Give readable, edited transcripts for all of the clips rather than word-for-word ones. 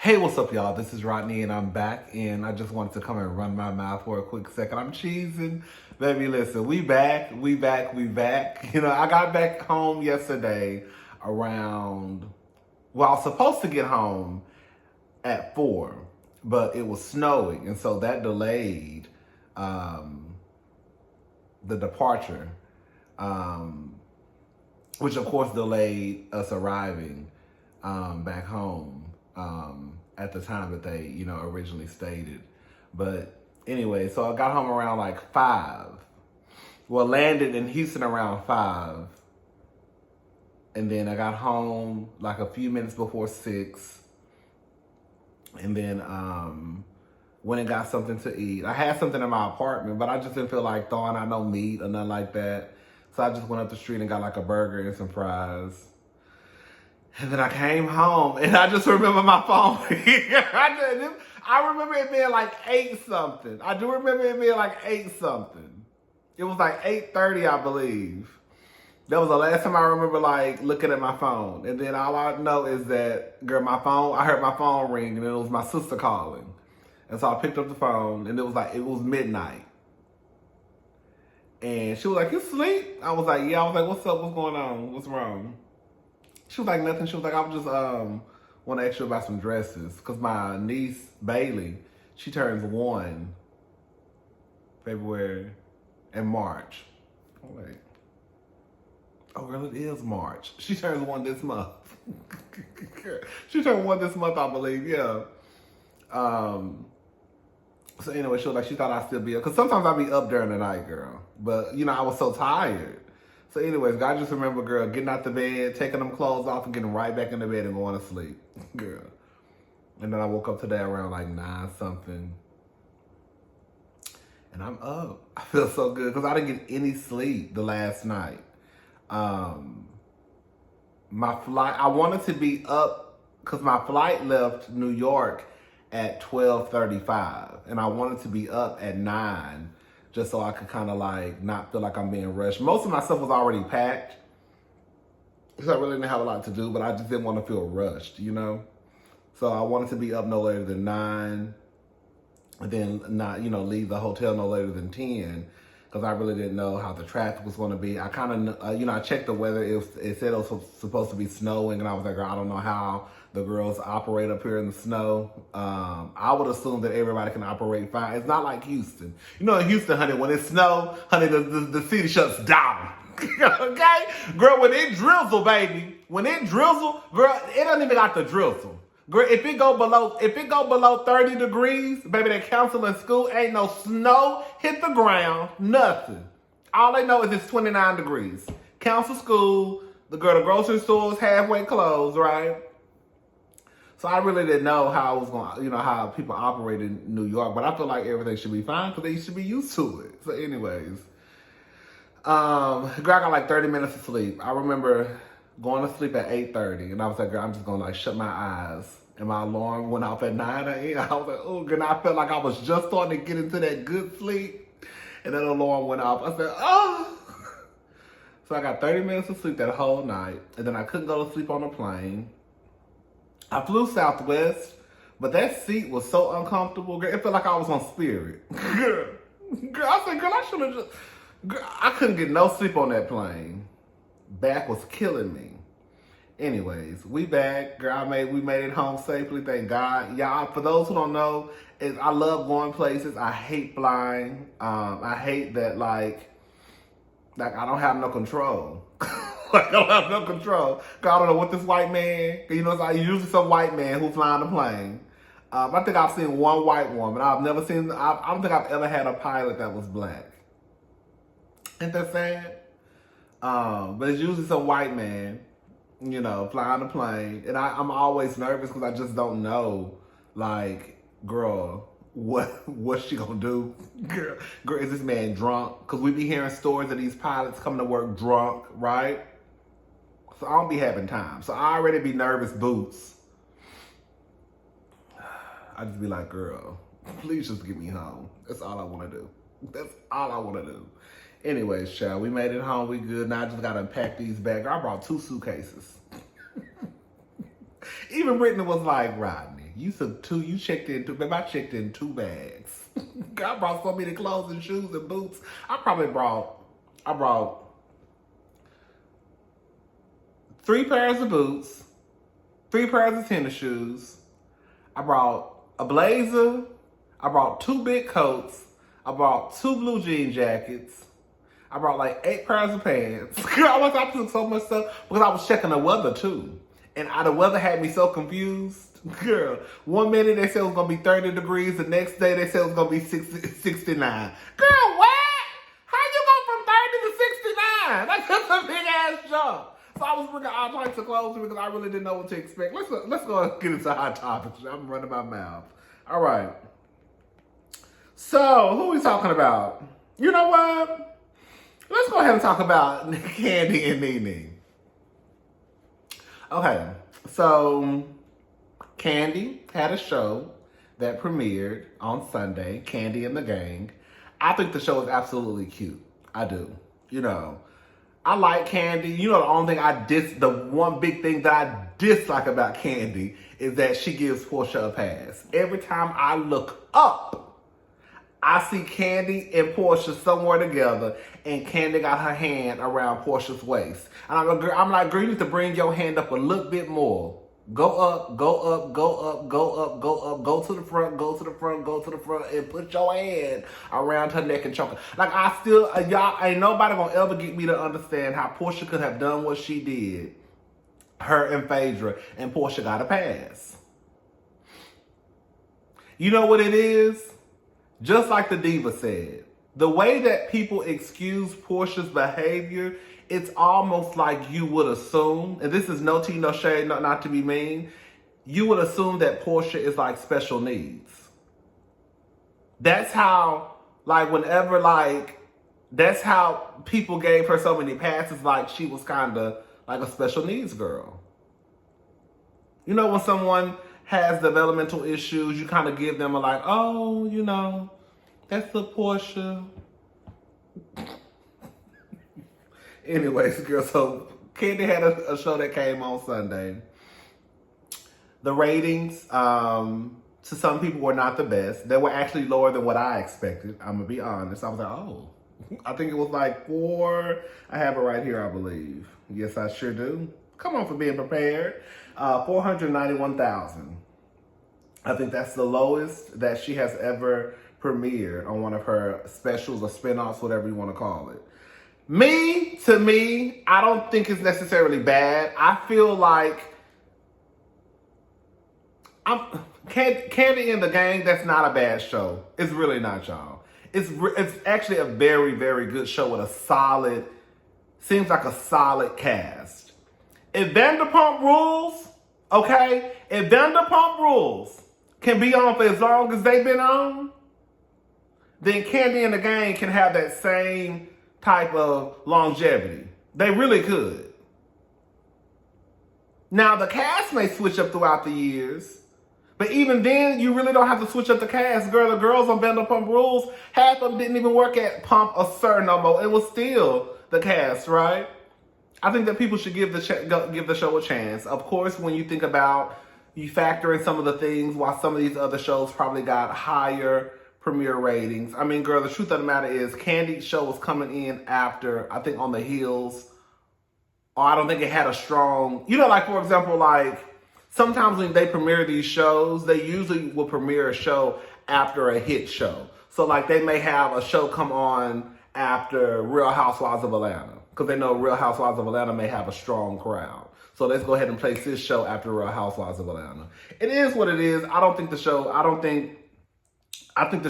Hey, what's up, y'all? This is Rodney, and I'm back, and I just wanted to come and run my mouth for a quick second. I'm cheesing. Baby, listen, we back. You know, I got back home yesterday around, well, I was supposed to get home at 4, but it was snowing, and so that delayed the departure, which of course delayed us arriving back home at the time that they, originally stated. But anyway, so I got home around like 5. Well, landed in Houston around 5. And then I got home like a few minutes before 6. And then went and got something to eat. I had something in my apartment, but I just didn't feel like throwing out no meat or nothing like that. So I just went up the street and got like a burger and some fries. And then I came home, and I just remember my phone. I remember it being like 8 something. I do remember it being like 8 something. It was like 8:30, I believe. That was the last time I remember like looking at my phone. And then all I know is that, girl, I heard my phone ring, and it was my sister calling. And so I picked up the phone, and it was midnight. And she was like, "You sleep?" I was like, "Yeah." I was like, "What's up? What's going on? What's wrong?" She was like, "Nothing." She was like, "I was just want to ask you about some dresses, because my niece Bailey, she turns 1 February and March." Oh wait, girl, it is March. She turns 1 this month. She turned 1 this month, I believe. Yeah. So anyway, she was like, she thought I'd still be up, because sometimes I'd be up during the night, girl. But I was so tired. So anyways, I just remember, girl, getting out the bed, taking them clothes off, and getting right back in the bed and going to sleep, girl. And then I woke up today around like 9 something. And I'm up. I feel so good because I didn't get any sleep the last night. My flight, I wanted to be up because my flight left New York at 12:35. And I wanted to be up at 9 just so I could kind of like not feel like I'm being rushed. Most of my stuff was already packed, because I really didn't have a lot to do, but I just didn't want to feel rushed, So I wanted to be up no later than 9, and then not, leave the hotel no later than 10, because I really didn't know how the traffic was going to be. I kind of, I checked the weather. It said it was supposed to be snowing, and I was like, girl, I don't know how the girls operate up here in the snow. I would assume that everybody can operate fine. It's not like Houston. In Houston, honey, when it snows, honey, the city shuts down. Okay? Girl, when it drizzle, baby, girl, it doesn't even got the drizzle. Girl, if it go below 30 degrees, baby, they cancel in school. Ain't no snow hit the ground, nothing. All they know is it's 29 degrees. Cancel school. The grocery store is halfway closed, right? So I really didn't know how I was going, how people operate in New York, but I feel like everything should be fine because they should be used to it. So anyways, girl, I got like 30 minutes of sleep. I remember going to sleep at 8:30, and I was like, girl, I'm just going to like shut my eyes. And my alarm went off at 9 a.m. I was like, oh, girl, I felt like I was just starting to get into that good sleep. And then the alarm went off. I said, oh. So I got 30 minutes of sleep that whole night. And then I couldn't go to sleep on the plane. I flew Southwest, but that seat was so uncomfortable, girl. It felt like I was on Spirit. Girl, I said, girl, I should have just, girl, I couldn't get no sleep on that plane. Back was killing me. Anyways, we back, girl. We made it home safely, thank God. Y'all, for those who don't know, I love going places. I hate flying. I hate that like I don't have no control. I don't have no control. Cause I don't know what this white man, it's usually some white man who's flying the plane. I think I've seen one white woman. I don't think I've ever had a pilot that was black. Ain't that sad? But it's usually some white man, flying the plane. And I'm always nervous because I just don't know, like, girl, what's she gonna do? Girl, is this man drunk? Because we be hearing stories of these pilots coming to work drunk, right? So I don't be having time. So I already be nervous boots. I just be like, girl, please just get me home. That's all I want to do. That's all I want to do. Anyways, child, we made it home. We good. Now I just got to unpack these bags. I brought 2 suitcases. Even Brittany was like, Rodney, You took two. You checked in two. Babe, I checked in 2 bags. I brought so many clothes and shoes and boots. I brought 3 pairs of boots, 3 pairs of tennis shoes. I brought a blazer. I brought 2 big coats. I brought 2 blue jean jackets. I brought like 8 pairs of pants. I took so much stuff because I was checking the weather too. And the weather had me so confused. Girl, one minute they said it was going to be 30 degrees. The next day they said it was going to be 69. Girl, what? How you go from 30 to 69? That's just a big ass jump. So I was bringing all types of clothes because I really didn't know what to expect. Let's go and get into hot topics. I'm running my mouth. All right. So, who are we talking about? You know what? Let's go ahead and talk about Kandi and Nene. Okay, so Kandi had a show that premiered on Sunday, Kandi and the Gang. I think the show is absolutely cute. I do. You know, I like Kandi. You know, the one big thing that I dislike about Kandi is that she gives Portia a pass. Every time I look up, I see Kandi and Portia somewhere together, and Kandi got her hand around Portia's waist. And I'm like, girl, you need to bring your hand up a little bit more. Go up, go up, go up, go up, go up, go to the front, go to the front, go to the front, and put your hand around her neck and choke her. Like, y'all, ain't nobody gonna ever get me to understand how Portia could have done what she did, her and Phaedra, and Portia got a pass. You know what it is? Just like the diva said, the way that people excuse Portia's behavior, it's almost like you would assume, and this is no tea, no shade, not to be mean, you would assume that Portia is like special needs. That's how, that's how people gave her so many passes, like she was kind of like a special needs girl. You know, when someone has developmental issues, you kind of give them oh, you know, that's the Portia. Anyways, girl, so Kandi had a show that came on Sunday. The ratings, to some people, were not the best. They were actually lower than what I expected. I'm going to be honest. I was like, oh, I think it was like 4. I have it right here, I believe. Yes, I sure do. Come on for being prepared. 491,000. I think that's the lowest that she has ever premiered on one of her specials or spinoffs, whatever you want to call it. To me, I don't think it's necessarily bad. I feel like Kandi and the Gang, that's not a bad show. It's really not, y'all. It's actually a very, very good show with seems like a solid cast. If Vanderpump Rules, okay? If Vanderpump Rules can be on for as long as they've been on, then Kandi and the Gang can have that same type of longevity. They really could. Now, the cast may switch up throughout the years, but even then, you really don't have to switch up the cast. Girl, the girls on Vanderpump Rules, half of them didn't even work at Pump or Sir no more. It was still the cast, right? I think that people should give the show a chance. Of course, when you think about, you factor in some of the things why some of these other shows probably got higher premiere ratings. I mean, girl, the truth of the matter is Kandi's show was coming in after, I think, On the Heels. Or I don't think it had a strong, you know, like, for example, like, sometimes when they premiere these shows, they usually will premiere a show after a hit show. So, like, they may have a show come on after Real Housewives of Atlanta, because they know Real Housewives of Atlanta may have a strong crowd. So let's go ahead and place this show after Real Housewives of Atlanta. It is what it is. I think the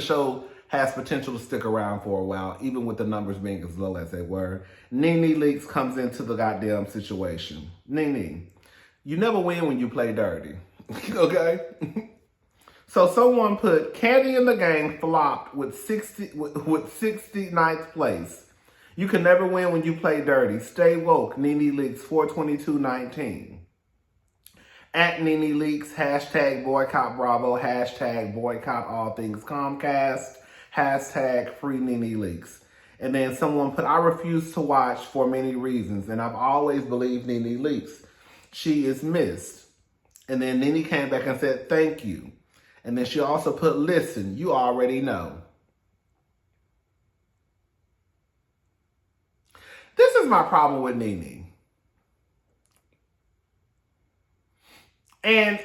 show has potential to stick around for a while, even with the numbers being as low as they were. Nene Leakes comes into the goddamn situation. Nene, you never win when you play dirty. Okay? So someone put Kandi and the Gang flopped with 69th place. You can never win when you play dirty. Stay woke. Nene Leakes 4/22/19. At Nene Leakes, hashtag boycott Bravo, hashtag boycott all things Comcast, hashtag free Nene Leakes. And then someone put, I refuse to watch for many reasons, and I've always believed Nene Leakes. She is missed. And then Nene came back and said, thank you. And then she also put, listen, you already know. This is my problem with Nene. And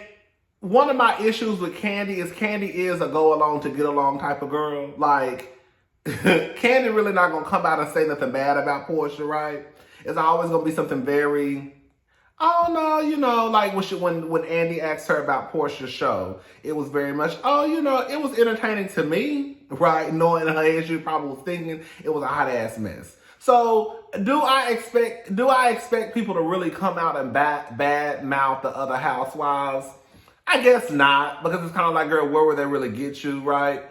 one of my issues with Kandi is a go along to get along type of girl. Like, Kandi really not going to come out and say nothing bad about Portia, right? It's always going to be something very, oh no, you know, like when Andy asked her about Portia's show, it was very much, oh, you know, it was entertaining to me, right? Knowing her age, she probably was thinking it was a hot ass mess. So do I expect people to really come out and bad mouth the other housewives? I guess not, because it's kind of like, girl, where would they really get you, right?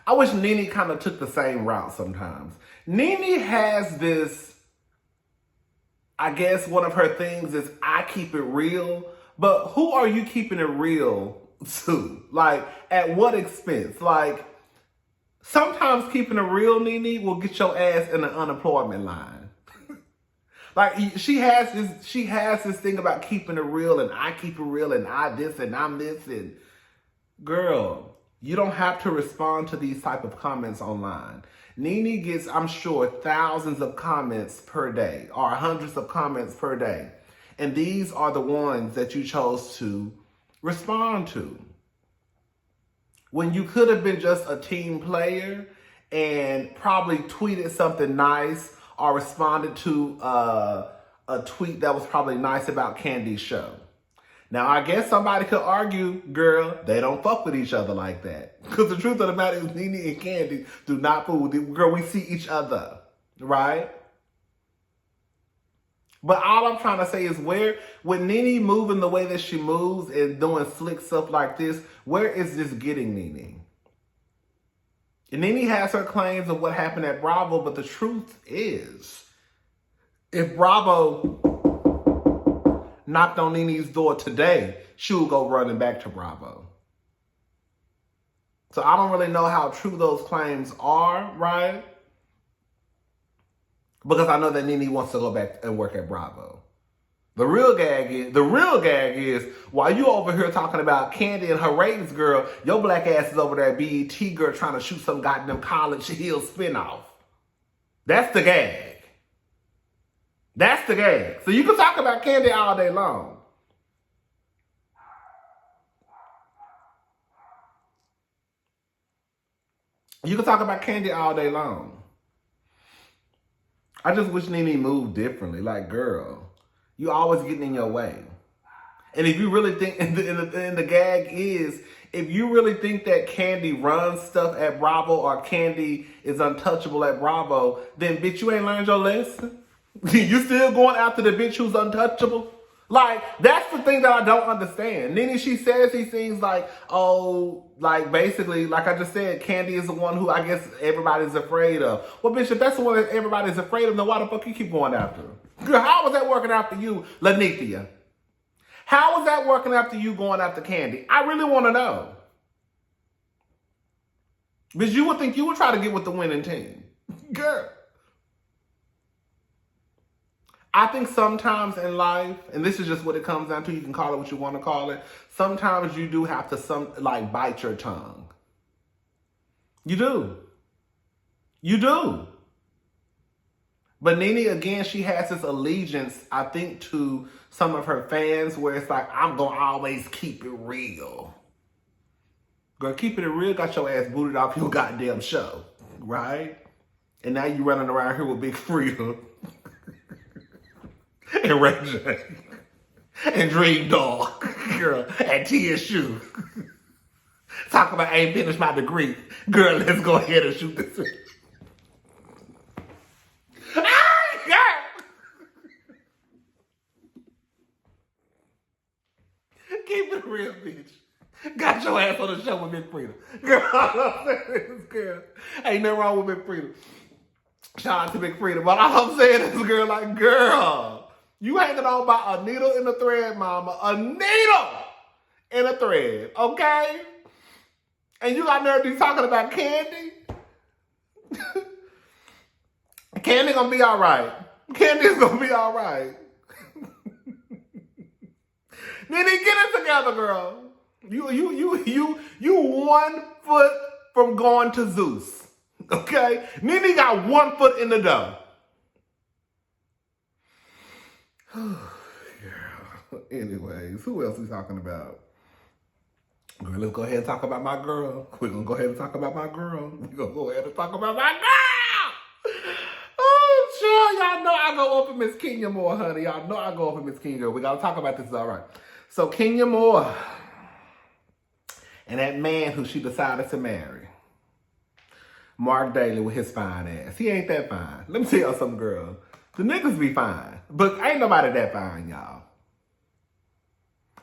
I wish Nene kind of took the same route sometimes. Nene has this, I guess one of her things is I keep it real, but who are you keeping it real to? Like, at what expense? Like, sometimes keeping it real, Nene, will get your ass in the unemployment line. Like, she has this thing about keeping it real, and I keep it real, and I this, and I'm this, and girl, you don't have to respond to these type of comments online. Nene gets, I'm sure, thousands of comments per day, or hundreds of comments per day. And these are the ones that you chose to respond to. When you could have been just a team player and probably tweeted something nice or responded to a tweet that was probably nice about Kandi's show. Now, I guess somebody could argue, girl, they don't fuck with each other like that. Because the truth of the matter is Nene and Kandi do not fool with it. Girl, we see each other, right? But all I'm trying to say is with Nene moving the way that she moves and doing slick stuff like this, where is this getting Nene? And Nene has her claims of what happened at Bravo, but the truth is, if Bravo knocked on Nene's door today, she would go running back to Bravo. So I don't really know how true those claims are, right? Because I know that Nene wants to go back and work at Bravo. The real gag is, while you over here talking about Kandi and her ratings, girl, your black ass is over there at BET, girl, trying to shoot some goddamn College Hill spinoff. That's the gag. That's the gag. So you can talk about Kandi all day long. You can talk about Kandi all day long. I just wish Nene moved differently. Like, girl, you always getting in your way. And if you really think, and the gag is, if you really think that Kandi runs stuff at Bravo or Kandi is untouchable at Bravo, then bitch, you ain't learned your lesson. You still going after the bitch who's untouchable? Like, that's the thing that I don't understand. Nene, she says these things like, oh, like basically, like I just said, Kandi is the one who I guess everybody's afraid of. Well, bitch, if that's the one that everybody's afraid of, then why the fuck you keep going after her? Girl, how was that working after you, Lanithia? How was that working after you going after Kandi? I really want to know. Because you would think you would try to get with the winning team. Girl. I think sometimes in life, and this is just what it comes down to, you can call it what you want to call it, sometimes you do have to bite your tongue. You do. You do. But Nene, again, she has this allegiance, I think, to some of her fans where it's like, I'm going to always keep it real. Girl, keeping it real got your ass booted off your goddamn show, right? And now you running around here with Big Freedom. And Ray J. And Dream Dog. Girl, and TSU. Talk about I ain't finished my degree. Girl, let's go ahead and shoot this. Keep it real, bitch. Got your ass on the show with Big Freedom. Girl, ain't nothing wrong with Big Freedom. Shout out to Big Freedom. But all I'm saying is, girl, like, girl, you hanging on by a needle in a thread, mama. A needle in a thread, okay? And you got nerve to be talking about Kandi? Kandi gonna be all right. Kandi's gonna be all right. Nene, get it together, girl. You 1 foot from going to Zeus. Okay? Nene got 1 foot in the dough. Girl. Anyways, who else we talking about? Girl, let's go ahead and talk about my girl. We're gonna go ahead and talk about my girl. We're gonna go ahead and talk about my girl. Oh, sure, y'all know I go over Miss Kenya Moore, honey. Y'all know I go over Miss Kenya. We gotta talk about this, all right. So Kenya Moore and that man who she decided to marry, Marc Daly with his fine ass. He ain't that fine. Let me tell y'all something, girl. The niggas be fine, but ain't nobody that fine, y'all.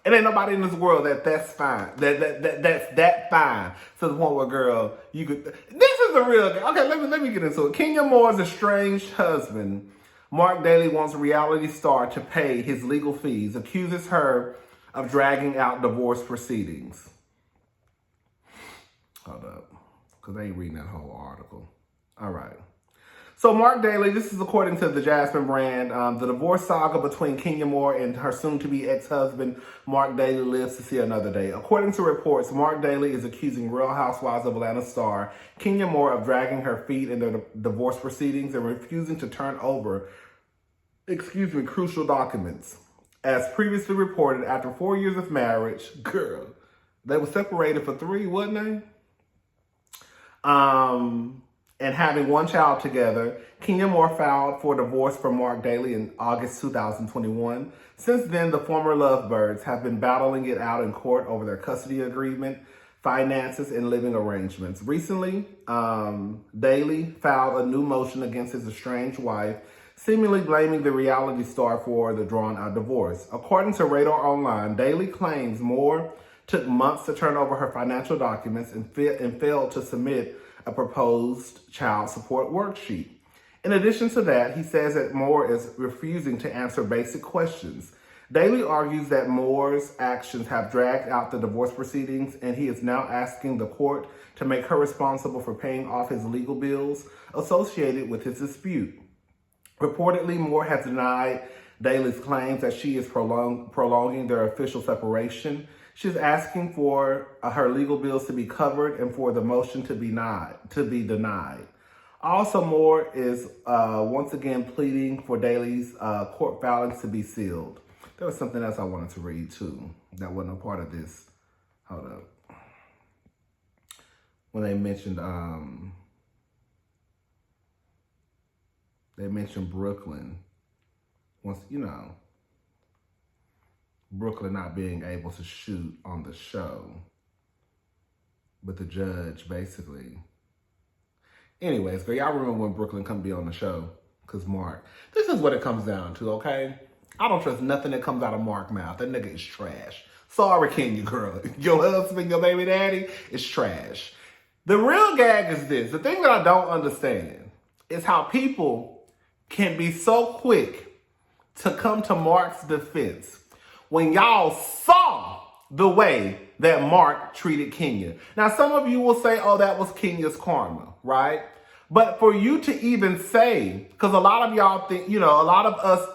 It ain't nobody in this world that's fine. That's that fine to the point where, girl, you could. This is a real. Okay, let me get into it. Kenya Moore's estranged husband, Marc Daly, wants a reality star to pay his legal fees. Accuses her of dragging out divorce proceedings. Hold up, because I ain't reading that whole article. All right. So Marc Daly, this is according to the Jasmine brand, the divorce saga between Kenya Moore and her soon-to-be ex-husband, Marc Daly, lives to see another day. According to reports, Marc Daly is accusing Real Housewives of Atlanta star Kenya Moore of dragging her feet in their divorce proceedings and refusing to turn over, crucial documents. As previously reported, after 4 years of marriage, girl, they were separated for 3, wasn't they? And having 1 child together, Kenya Moore filed for divorce from Marc Daly in August 2021. Since then, the former lovebirds have been battling it out in court over their custody agreement, finances, and living arrangements. Recently, Daly filed a new motion against his estranged wife, seemingly blaming the reality star for the drawn-out divorce. According to Radar Online, Daly claims Moore took months to turn over her financial documents and failed to submit a proposed child support worksheet. In addition to that, he says that Moore is refusing to answer basic questions. Daly argues that Moore's actions have dragged out the divorce proceedings, and he is now asking the court to make her responsible for paying off his legal bills associated with his dispute. Reportedly, Moore has denied Daly's claims that she is prolonging their official separation. She's asking for her legal bills to be covered and for the motion to be denied. Also, Moore is once again pleading for Daly's court filings to be sealed. There was something else I wanted to read too that wasn't a part of this. Hold up. When they mentioned Brooklyn. Once, Brooklyn not being able to shoot on the show. But the judge basically. Anyways, girl, y'all remember when Brooklyn couldn't be on the show? Because Marc. This is what it comes down to, okay? I don't trust nothing that comes out of Marc's mouth. That nigga is trash. Sorry, Kenya, girl. Your husband, your baby daddy is trash. The real gag is this. The thing that I don't understand is how people can be so quick to come to Marc's defense when y'all saw the way that Marc treated Kenya. Now, some of you will say, oh, that was Kenya's karma, right? But for you to even say, because a lot of y'all think, a lot of us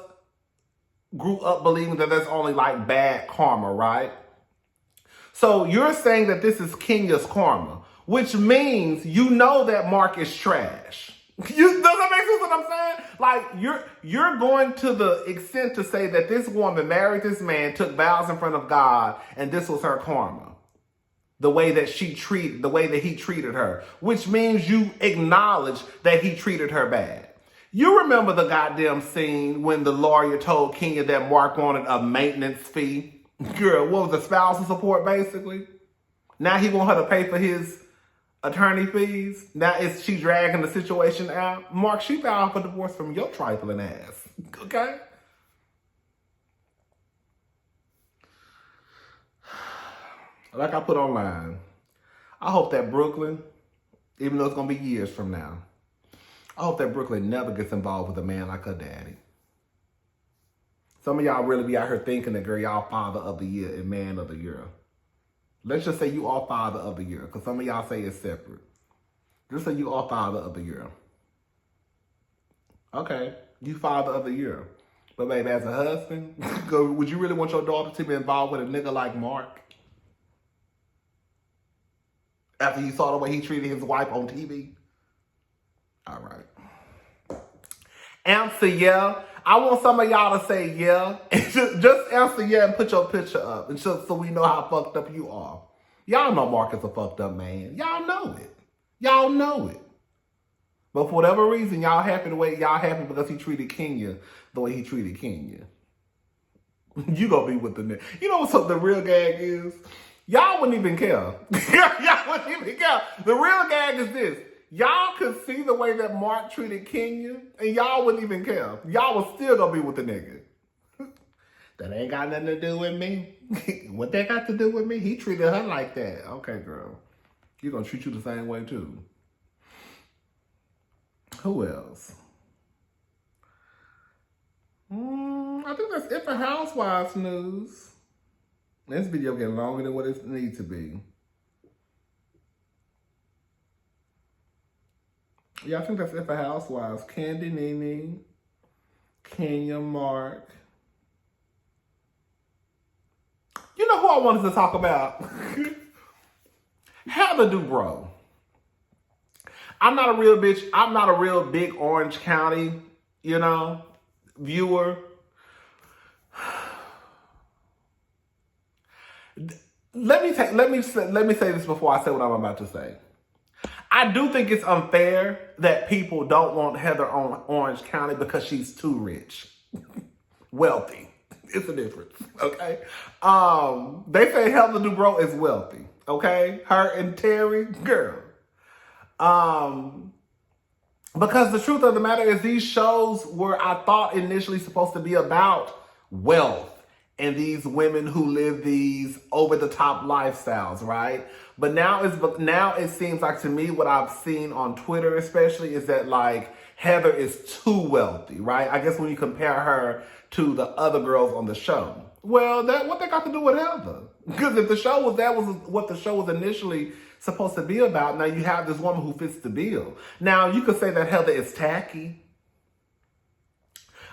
grew up believing that there's only like bad karma, right? So you're saying that this is Kenya's karma, which means you know that Marc is trash. Does that make sense what I'm saying? Like, you're going to the extent to say that this woman married this man, took vows in front of God, and this was her karma. The way that he treated her, which means you acknowledge that he treated her bad. You remember the goddamn scene when the lawyer told Kenya that Marc wanted a maintenance fee? Girl, what was the spousal support basically? Now he want her to pay for his attorney fees. Now is she dragging the situation out? Marc, she filed for divorce from your trifling ass. Okay? Like I put online, I hope that Brooklyn, even though it's going to be years from now, I hope that Brooklyn never gets involved with a man like her daddy. Some of y'all really be out here thinking that, girl, y'all father of the year and man of the year. Let's just say you all father of the year, because some of y'all say it's separate. Just say you all father of the year. Okay, you father of the year. But baby, as a husband, would you really want your daughter to be involved with a nigga like Marc? After you saw the way he treated his wife on TV? All right. Answer yeah. I want some of y'all to say yeah. Just answer yeah and put your picture up. And just so we know how fucked up you are. Y'all know Marc is a fucked up man. Y'all know it. Y'all know it. But for whatever reason, y'all happy because he treated Kenya the way he treated Kenya. You gonna be with the nigga. You know what the real gag is? Y'all wouldn't even care. Y'all wouldn't even care. The real gag is this. Y'all could see the way that Marc treated Kenya, and y'all wouldn't even care. Y'all was still gonna be with the nigga. That ain't got nothing to do with me. What that got to do with me? He treated her like that. Okay, girl. He gonna treat you the same way, too. Who else? I think that's it for Housewives news. This video getting longer than what it needs to be. Yeah, I think that's it for Housewives. Kandi, Nene, Kenya, Marc. You know who I wanted to talk about? Heather Dubrow. I'm not a real big Orange County, viewer. Let me say this before I say what I'm about to say. I do think it's unfair that people don't want Heather on Orange County because she's too rich. Wealthy. It's a difference, okay? They say Heather Dubrow is wealthy, okay? Her and Terry, girl. Because the truth of the matter is these shows were, I thought, initially supposed to be about wealth and these women who live these over-the-top lifestyles, right? But now it seems like, to me, what I've seen on Twitter especially is that, like, Heather is too wealthy, right? I guess when you compare her to the other girls on the show. Well, what they got to do with Heather? Because if that was what the show was initially supposed to be about, now you have this woman who fits the bill. Now, you could say that Heather is tacky.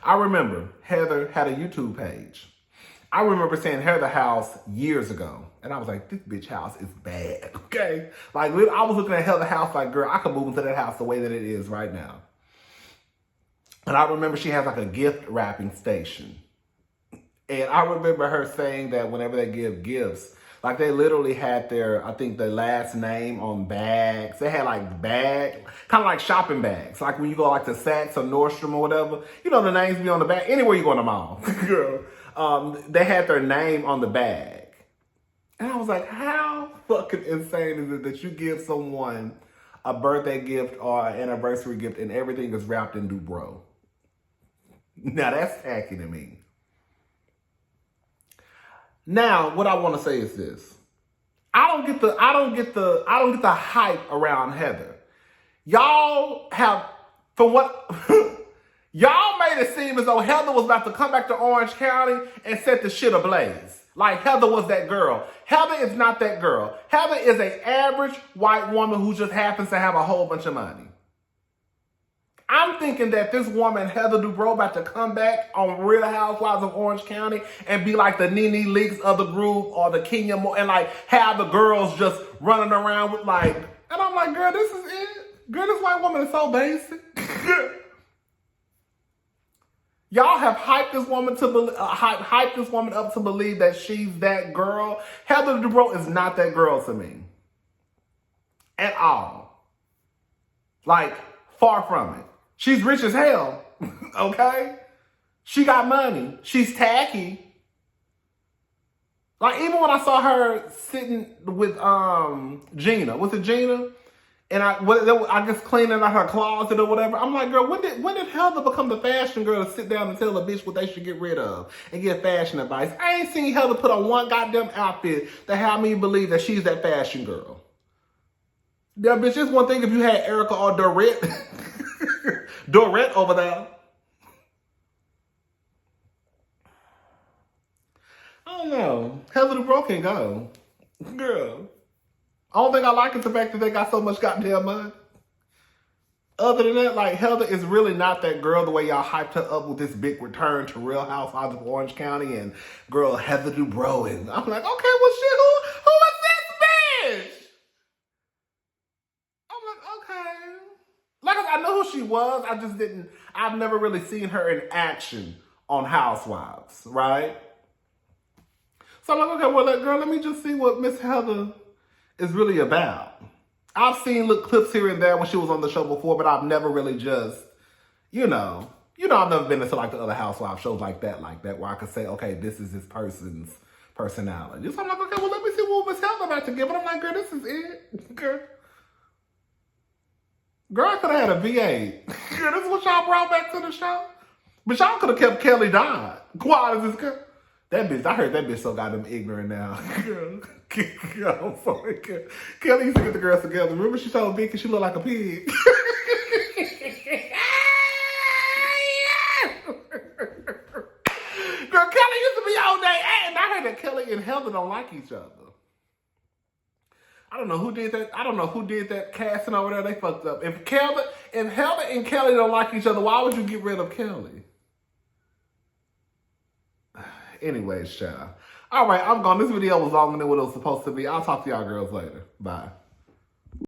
I remember Heather had a YouTube page. I remember seeing Heather house years ago. And I was like, this bitch house is bad, okay? Like, I was looking at Heather house like, girl, I could move into that house the way that it is right now. And I remember she has like a gift wrapping station. And I remember her saying that whenever they give gifts, like they literally had their last name on bags. They had like kind of like shopping bags. Like when you go like to Saks or Nordstrom or whatever, the names be on the bag. Anywhere you go in the mall, girl. They had their name on the bag. And I was like, how fucking insane is it that you give someone a birthday gift or an anniversary gift and everything is wrapped in Dubrow? Now that's tacky to me. Now, what I want to say is this. I don't get the hype around Heather. Y'all have, y'all made it seem as though Heather was about to come back to Orange County and set the shit ablaze. Like Heather was that girl. Heather is not that girl. Heather is an average white woman who just happens to have a whole bunch of money. I'm thinking that this woman, Heather Dubrow, about to come back on Real Housewives of Orange County and be like the Nene Leakes of the group or the Kenya and like have the girls just running around with like, and I'm like, girl, this is it. Girl, this white woman is so basic. Y'all have hyped this woman up to believe that she's that girl. Heather Dubrow is not that girl to me. At all. Like, far from it. She's rich as hell, okay? She got money. She's tacky. Like, even when I saw her sitting with Gina, was it Gina? And I guess cleaning out her closet or whatever. I'm like, girl, when did Heather become the fashion girl to sit down and tell a bitch what they should get rid of and get fashion advice? I ain't seen Heather put on one goddamn outfit that had me believe that she's that fashion girl. Yeah, bitch, it's one thing if you had Erica or Dorette over there. I don't know. Heather Dubrow can go. Girl. Only thing I like is the fact that they got so much goddamn money. Other than that, like, Heather is really not that girl the way y'all hyped her up with this big return to Real Housewives of Orange County and girl Heather Dubrow. And I'm like, okay, well, shit, who is this bitch? I'm like, okay. Like, I know who she was. I've never really seen her in action on Housewives, right? So I'm like, okay, well, girl, let me just see what Miss Heather is really about. I've seen little clips here and there when she was on the show before, but I've never really just, I've never been into like the other Housewives shows like that, where I could say, okay, this is this person's personality. So I'm like, okay, well, let me see what Miss Heather about to give. But I'm like, girl, this is it. Girl, I could have had a V8. Girl, this is what y'all brought back to the show. But y'all could have kept Kelly Dodd. Quiet as this girl. That bitch, I heard that bitch so goddamn ignorant now. Girl, I'm sorry. Kelly used to get the girls together. Remember she told Vicky she looked like a pig? Girl, Kelly used to be all day. And I heard that Kelly and Heather don't like each other. I don't know who did that. I don't know who did that casting over there. They fucked up. If Heather and Kelly don't like each other, why would you get rid of Kelly? Anyways, child. All right, I'm gone. This video was longer than what it was supposed to be. I'll talk to y'all girls later. Bye.